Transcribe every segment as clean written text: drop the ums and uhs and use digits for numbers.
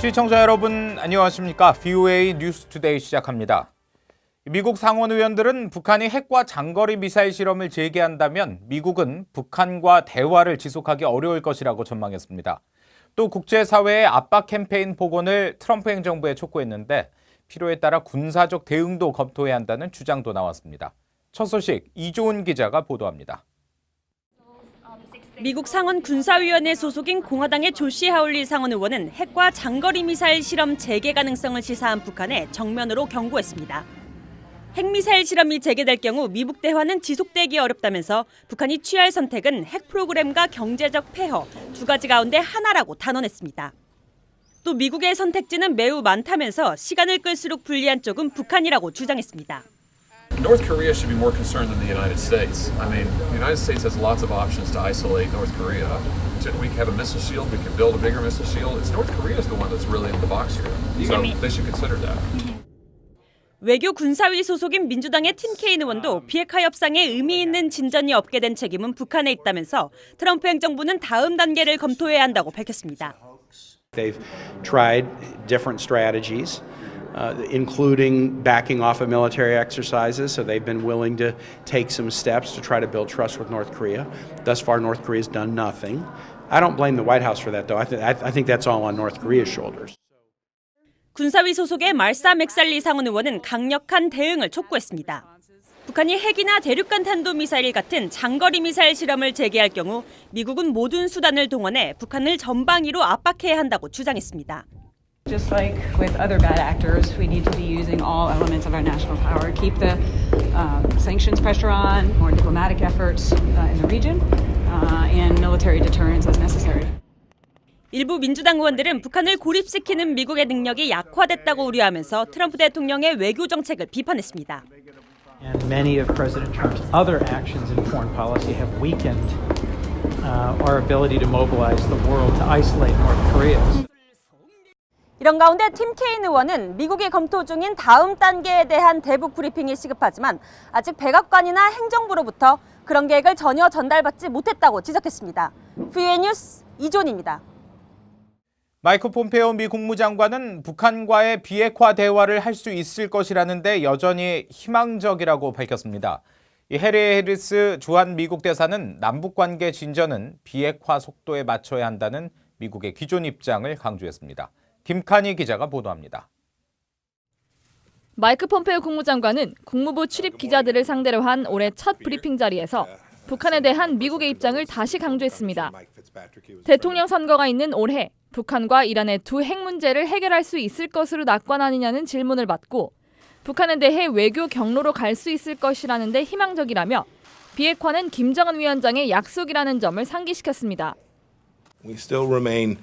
시청자 여러분 안녕하십니까? VOA 뉴스투데이 시작합니다. 미국 상원 의원들은 북한이 핵과 장거리 미사일 실험을 재개한다면 미국은 북한과 대화를 지속하기 어려울 것이라고 전망했습니다. 또 국제사회의 압박 캠페인 복원을 트럼프 행정부에 촉구했는데 필요에 따라 군사적 대응도 검토해야 한다는 주장도 나왔습니다. 첫 소식 이조은 기자가 보도합니다. 미국 상원 군사위원회 소속인 공화당의 조시 하울리 상원 의원은 핵과 장거리 미사일 실험 재개 가능성을 시사한 북한에 정면으로 경고했습니다. 핵미사일 실험이 재개될 경우 미북 대화는 지속되기 어렵다면서 북한이 취할 선택은 핵 프로그램과 경제적 폐허 두 가지 가운데 하나라고 단언했습니다. 또 미국의 선택지는 매우 많다면서 시간을 끌수록 불리한 쪽은 북한이라고 주장했습니다. North Korea should be more concerned than the United States. I mean, the United States has lots of options to isolate North Korea. We have a missile shield. We can build a bigger missile shield. It's North Korea is the one that's really in the box here. So they should consider that. 외교 군사위 소속인 민주당의 팀 케인 의원도 비핵화 협상에 의미 있는 진전이 없게 된 책임은 북한에 있다면서 트럼프 행정부는 다음 단계를 검토해야 한다고 밝혔습니다. They've tried different strategies, including backing off of military exercises. So they've been willing to take some steps to try to build trust with North Korea. Thus far, North Korea's done nothing. I don't blame the White House for that, though. I think that's all on North Korea's shoulders. 군사위 소속의 말사 맥살리 상원 의원은 강력한 대응을 촉구했습니다. 북한이 핵이나 대륙간 탄도미사일 같은 장거리 미사일 실험을 재개할 경우 미국은 모든 수단을 동원해 북한을 전방위로 압박해야 한다고 주장했습니다. Just like with other bad actors, we need to be using all elements of our national power, keep the sanctions pressure on, more diplomatic efforts in the region, and military deterrence as necessary. 일부 민주당 의원들은 북한을 고립시키는 미국의 능력이 약화됐다고 우려하면서 트럼프 대통령의 외교 정책을 비판했습니다. And many of President Trump's other actions in foreign policy have weakened our ability to mobilize the world to isolate North Korea. 이런 가운데 팀 케인 의원은 미국이 검토 중인 다음 단계에 대한 대북 브리핑이 시급하지만 아직 백악관이나 행정부로부터 그런 계획을 전혀 전달받지 못했다고 지적했습니다. VOA 뉴스 이존입니다. 마이크 폼페오 미 국무장관은 북한과의 비핵화 대화를 할 수 있을 것이라는데 여전히 희망적이라고 밝혔습니다. 해리 해리스 주한 미국 대사는 남북관계 진전은 비핵화 속도에 맞춰야 한다는 미국의 기존 입장을 강조했습니다. 김칸희 기자가 보도합니다. 마이크 폼페오 국무장관은 국무부 출입 기자들을 상대로 한 올해 첫 브리핑 자리에서 북한에 대한 미국의 입장을 다시 강조했습니다. 대통령 선거가 있는 올해 북한과 이란의 두 핵 문제를 해결할 수 있을 것으로 낙관하느냐는 질문을 받고 북한에 대해 외교 경로로 갈 수 있을 것이라는데 희망적이라며 비핵화는 김정은 위원장의 약속이라는 점을 상기시켰습니다. We still remain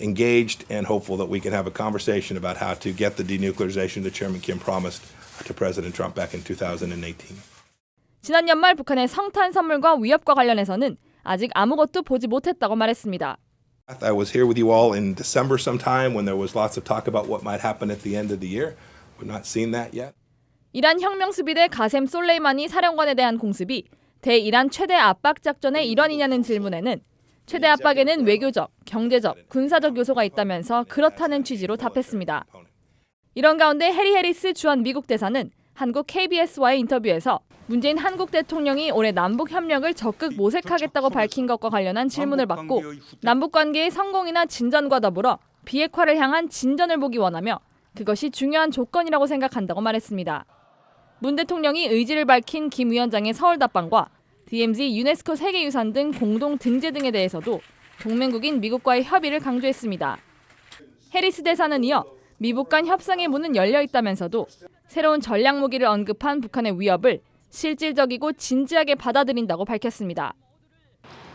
engaged and hopeful that we can have a conversation about how to get the denuclearization that Chairman Kim promised to President Trump back in 2018. 지난 연말 북한의 성탄 선물과 위협과 관련해서는 아직 아무것도 보지 못했다고 말했습니다. I was here with you all in December sometime when there was lots of talk about what might happen at the end of the year. We've not seen that yet. 이란 혁명수비대 가셈 솔레이마니 사령관에 대한 공습이 대이란 최대 압박 작전의 일환이냐는 질문에는 최대 압박에는 외교적, 경제적, 군사적 요소가 있다면서 그렇다는 취지로 답했습니다. 이런 가운데 해리 해리스 주한 미국 대사는 한국 KBS와의 인터뷰에서 문재인 한국 대통령이 올해 남북 협력을 적극 모색하겠다고 밝힌 것과 관련한 질문을 받고 남북 관계의 성공이나 진전과 더불어 비핵화를 향한 진전을 보기 원하며 그것이 중요한 조건이라고 생각한다고 말했습니다. 문 대통령이 의지를 밝힌 김 위원장의 서울 답방과 DMZ 유네스코 세계유산 등 공동 등재 등에 대해서도 동맹국인 미국과의 협의를 강조했습니다. 해리스 대사는 이어 미북 간 협상의 문은 열려 있다면서도 새로운 전략 무기를 언급한 북한의 위협을 실질적이고 진지하게 받아들인다고 밝혔습니다.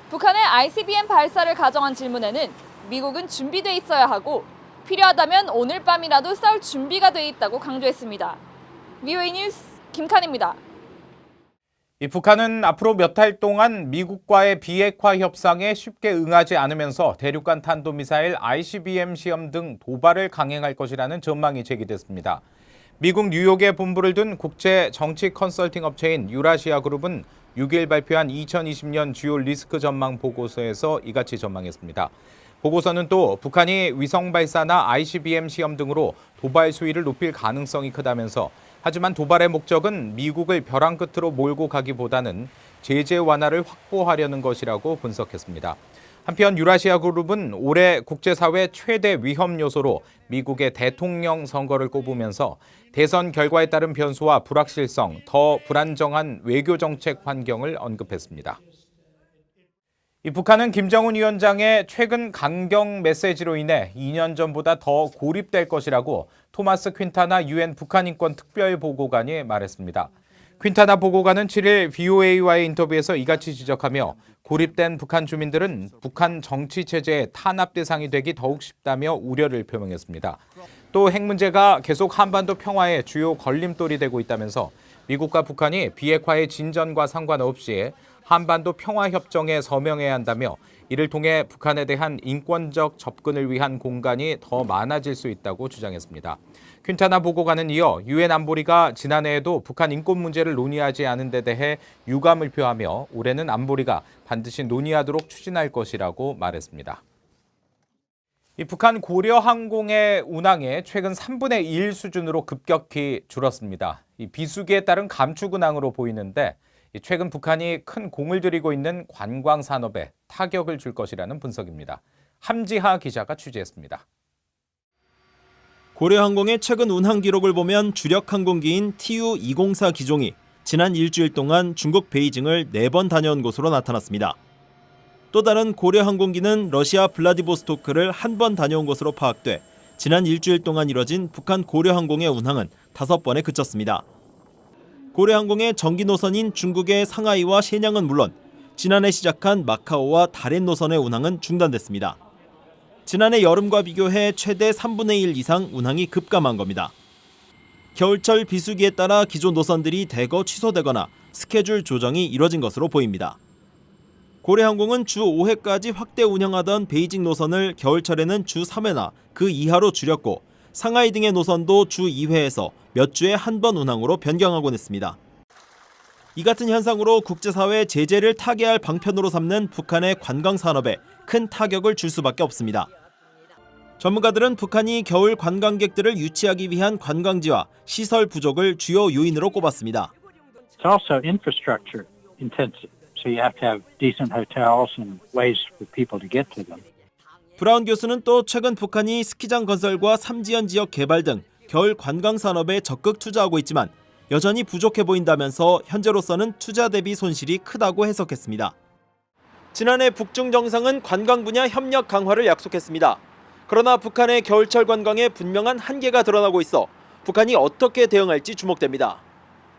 북한의 ICBM 발사를 가정한 질문에는 미국은 준비돼 있어야 하고 필요하다면 오늘 밤이라도 싸울 준비가 돼 있다고 강조했습니다. VOA 뉴스 김칸입니다. 북한은 앞으로 몇 달 동안 미국과의 비핵화 협상에 쉽게 응하지 않으면서 대륙간 탄도미사일 ICBM 시험 등 도발을 강행할 것이라는 전망이 제기됐습니다. 미국 뉴욕에 본부를 둔 국제 정치 컨설팅 업체인 유라시아 그룹은 6일 발표한 2020년 주요 리스크 전망 보고서에서 이같이 전망했습니다. 보고서는 또 북한이 위성 발사나 ICBM 시험 등으로 도발 수위를 높일 가능성이 크다면서 하지만 도발의 목적은 미국을 벼랑 끝으로 몰고 가기보다는 제재 완화를 확보하려는 것이라고 분석했습니다. 한편 유라시아 그룹은 올해 국제사회 최대 위험 요소로 미국의 대통령 선거를 꼽으면서 대선 결과에 따른 변수와 불확실성, 더 불안정한 외교 정책 환경을 언급했습니다. 이 북한은 김정은 위원장의 최근 강경 메시지로 인해 2년 전보다 더 고립될 것이라고 토마스 퀸타나 유엔 북한 인권 특별보고관이 말했습니다. 퀸타나 보고관은 7일 VOA와의 인터뷰에서 이같이 지적하며 고립된 북한 주민들은 북한 정치 체제의 탄압 대상이 되기 더욱 쉽다며 우려를 표명했습니다. 또 핵 문제가 계속 한반도 평화의 주요 걸림돌이 되고 있다면서 미국과 북한이 비핵화의 진전과 상관없이 한반도 평화협정에 서명해야 한다며 이를 통해 북한에 대한 인권적 접근을 위한 공간이 더 많아질 수 있다고 주장했습니다. 퀸타나 보고관은 이어 유엔 안보리가 지난해에도 북한 인권 문제를 논의하지 않은 데 대해 유감을 표하며 올해는 안보리가 반드시 논의하도록 추진할 것이라고 말했습니다. 이 북한 고려항공의 운항이 최근 3분의 1 수준으로 급격히 줄었습니다. 이 비수기에 따른 감축 운항으로 보이는데 최근 북한이 큰 공을 들이고 있는 관광 산업에 타격을 줄 것이라는 분석입니다. 함지하 기자가 취재했습니다. 고려항공의 최근 운항 기록을 보면 주력 항공기인 TU-204 기종이 지난 일주일 동안 중국 베이징을 4번 다녀온 것으로 나타났습니다. 또 다른 고려항공기는 러시아 블라디보스토크를 1번 다녀온 것으로 파악돼 지난 일주일 동안 이뤄진 북한 고려항공의 운항은 5번에 그쳤습니다. 고려항공의 정기 노선인 중국의 상하이와 shenyang은 물론 지난해 시작한 마카오와 다롄 노선의 운항은 중단됐습니다. 지난해 여름과 비교해 최대 3분의 1 이상 운항이 급감한 겁니다. 겨울철 비수기에 따라 기존 노선들이 대거 취소되거나 스케줄 조정이 이뤄진 것으로 보입니다. 고려항공은 주 5회까지 확대 운영하던 베이징 노선을 겨울철에는 주 3회나 그 이하로 줄였고 상하이 등의 노선도 주 2회에서 몇 주에 한 번 운항으로 변경하곤 했습니다. 이 같은 현상으로 국제사회 제재를 타개할 방편으로 삼는 북한의 관광 산업에 큰 타격을 줄 수밖에 없습니다. 전문가들은 북한이 겨울 관광객들을 유치하기 위한 관광지와 시설 부족을 주요 요인으로 꼽았습니다. It's also infrastructure intensive, so you have to have decent hotels and ways for people to get to them. 브라운 교수는 또 최근 북한이 스키장 건설과 삼지연 지역 개발 등 겨울 관광 산업에 적극 투자하고 있지만 여전히 부족해 보인다면서 현재로서는 투자 대비 손실이 크다고 해석했습니다. 지난해 북중 정상은 관광 분야 협력 강화를 약속했습니다. 그러나 북한의 겨울철 관광에 분명한 한계가 드러나고 있어 북한이 어떻게 대응할지 주목됩니다.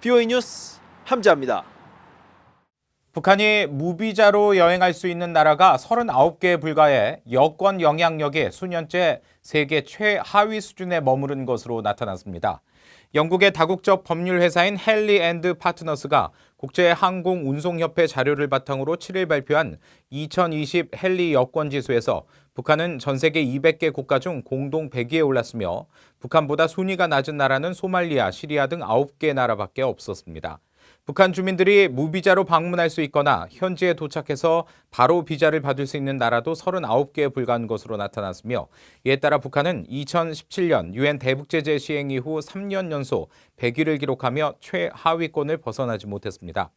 VOA 뉴스 함지아입니다. 북한이 무비자로 여행할 수 있는 나라가 39개에 불과해 여권 영향력이 수년째 세계 최하위 수준에 머무른 것으로 나타났습니다. 영국의 다국적 법률 회사인 헨리 앤드 파트너스가 국제항공운송협회 자료를 바탕으로 7일 발표한 2020 헨리 여권지수에서 북한은 전 세계 200개 국가 중 공동 100위에 올랐으며 북한보다 순위가 낮은 나라는 소말리아, 시리아 등 9개 나라밖에 없었습니다. 북한 주민들이 무비자로 방문할 수 있거나 현지에 도착해서 바로 비자를 받을 수 있는 나라도 39개에 불과한 것으로 나타났으며 이에 따라 북한은 2017년 유엔 대북제재 시행 이후 3년 연속 100위를 기록하며 최하위권을 벗어나지 못했습니다.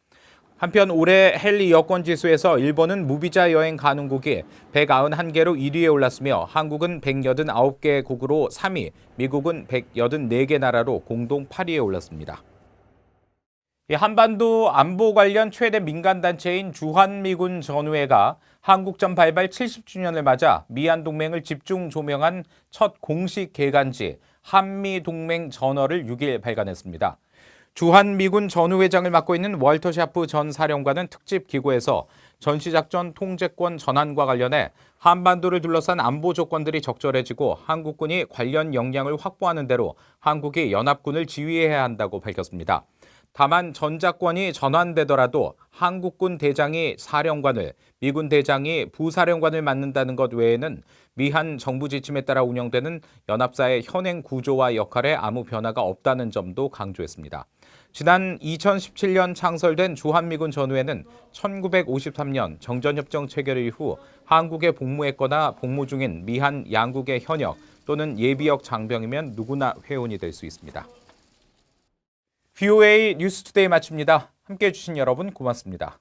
한편 올해 헨리 여권지수에서 일본은 무비자 여행 가능국이 191개로 1위에 올랐으며 한국은 189개국으로 3위, 미국은 184개 나라로 공동 8위에 올랐습니다. 한반도 안보 관련 최대 민간단체인 주한미군 전우회가 한국전 발발 70주년을 맞아 미한동맹을 집중 조명한 첫 공식 개간지 한미동맹 전어를 6일 발간했습니다. 주한미군 전우회장을 맡고 있는 월터 샤프 전 사령관은 특집 기고에서 전시작전 통제권 전환과 관련해 한반도를 둘러싼 안보 조건들이 적절해지고 한국군이 관련 역량을 확보하는 대로 한국이 연합군을 지휘해야 한다고 밝혔습니다. 다만 전자권이 전환되더라도 한국군 대장이 사령관을, 미군 대장이 부사령관을 맡는다는 것 외에는 미한 정부 지침에 따라 운영되는 연합사의 현행 구조와 역할에 아무 변화가 없다는 점도 강조했습니다. 지난 2017년 창설된 주한미군 전후에는 1953년 정전협정 체결 이후 한국에 복무했거나 복무 중인 미한 양국의 현역 또는 예비역 장병이면 누구나 회원이 될 수 있습니다. VOA 뉴스투데이 마칩니다. 함께해 주신 여러분 고맙습니다.